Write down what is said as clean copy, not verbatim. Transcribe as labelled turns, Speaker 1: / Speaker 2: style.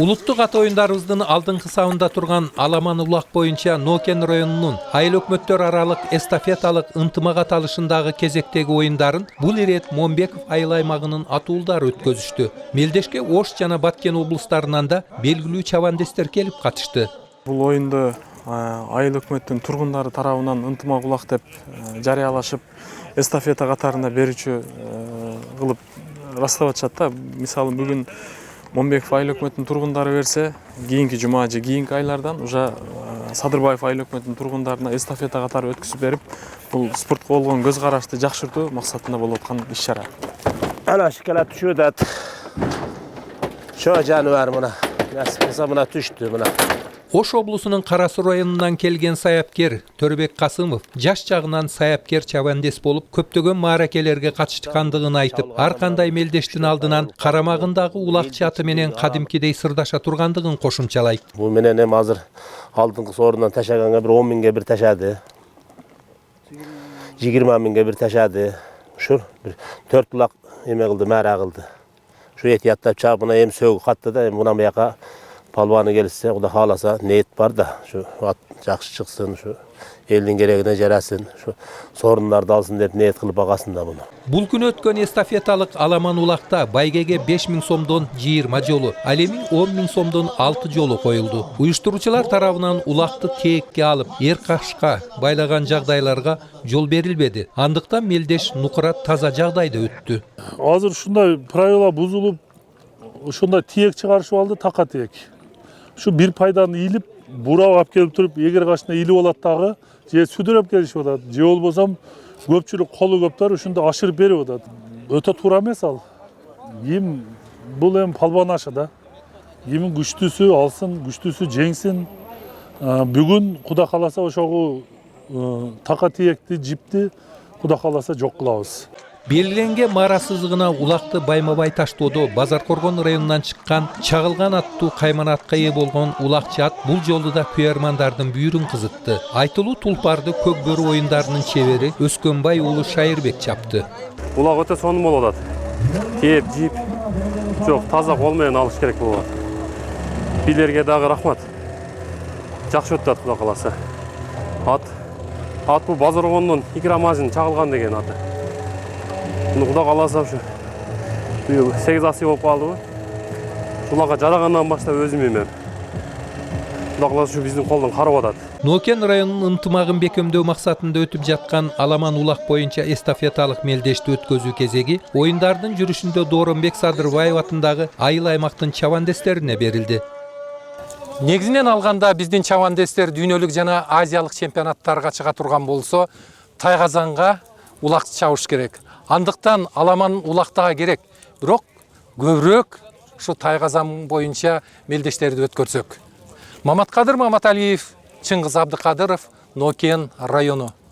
Speaker 1: Улуттук ат оюндарыбыздын алдыңкы сабында турган Аламан улак боюнча Нокен районунун айыл өкмөттөр аралык эстафеталык ынтымак аталышындагы кезектеги оюндарын бул ирет Момбеков айыл аймагынын атуулдары өткөзүштү. Мелдешке Ош жана Баткен облустарынан да белгилүү чабандестер келип катышты.
Speaker 2: Бул оюнду айыл өкмөттүн тургундары тарабынан ынтымак улак деп жарыялашып, эстафета катарында берүүчү кылып ырастап атышат да. Мисалы бүгүн Момбеков айыл өкмөттүн тургундары берсе, кийинки жума же кийинки айлардан уже Садырбаев айыл өкмөттүн тургундарына эстафета катары өткүзүп берип, бул спортко болгон көз карашты жакшыртуу максатында болуп аткан иш-чара.
Speaker 3: Ana şikayet düşüyor da şu canavar buna. Nasıl buna düştü buna.
Speaker 1: Ош облусунун Кара Суу районунан келген саяпкер Төрөбек Касымов жаш жагынан саяпкер чабандес болуп көптөгөн мааракелерге катышкандыгын айтып, ар кандай мелдештин алдынан карамагындагы улакчы аты менен кадимкидей сырдаша тургандыгын кошумчалайт.
Speaker 3: Bu менен эми азыр алдыңкы сорунан ташаганга бир 10 миңге бир ташады. 20 миңге бир ташады. Ушул бир 4 улак эме кылды, маара кылды. Şu ehtiyattab çağ buna hem sögü kattı da buna buyaka palvanı gelirse o da halasa niyet var da şu at жақсы çıksın, şu elin gereğine jarasın, şu sorunlar alsın dep niyet kılıp bakasın da bunu.
Speaker 1: Бул күнү өткөн эстафеталык Аламан улакта байгеге 5 миң сомдон 20 жолу, ал эми 10 миң сомдон 6 жолу коюлду. Уюштуруучулар тарабынан улакты тээкке алып, эр кашка байлаган жагдайларга жол берилбеди. Андыктан мелдеш нукурат таза жагдайда өттү.
Speaker 4: Азыр ушундай правила бузулуп, ушундай тиек чыгарышып алды, така тиек. Şu bir пайданы илип, бурап алып келип туруп, эгер качана илип алат дагы, же сүдүрөп келишип атат, же болбосо көпчүлүк колу көптөр ушунда ашырып берип атат. Өтө туура эмес ал. Ким бул эми палбан ашы да. Кимин күчтүүсү алсын, күчтүүсү жеңсин. Бүгүн Куда кааласа ошогу така тиекти, жипти Куда кааласа жок кылабыз.
Speaker 1: Белгиленген мара сызыгына улакты Баймабай Таштоодо Базаркоргон районунан чыккан чагылган аттуу кайманатка ээ болгон улакчы ат бул жолу да күйөрмандардын бүйүрүн кызытты. Айтылуу тулпарды көк бөрү оюндарынын чебери Өскөнбай уулу Шайырбек чапты.
Speaker 5: Улак өтө сонун болуп атат. Кеп, жип, жок, таза кол менен алыш керек болуп атат. Билерге дагы рахмат. Жакшы өттү ат Куда кааласа. Ат бул Базаркоргондон Икрамажин чагылган деген аты. Куда кааласа ушу 8 асый болуп калдыбы. Улакка жарагандан баштап өзүм эми. Куда кааласа ушу биздин колдон карап атат.
Speaker 1: Нокен районунун ынтымагын бекемдөө максатында өтүп жаткан Аламан улак боюнча эстафеталык мелдешти өткөзүү кезеги оюндардын жүрүшүндө Дооронбек Садырбаев атындагы айыл аймактын чабандестерине берилди. Негизинен алганда биздин чабандестер дүйнөлүк жана азиялык чемпионаттарга чыга турган болсо, тайгазанга улакчы чабыш керек. Андыктан Аламан улактага керек. Бирок көбүрөөк ушу тайгазан боюнча мелдештерди өткөрсөк. Маматкадыр Маматалиев, Чыңгыз Абдыкадыров, Нокен району.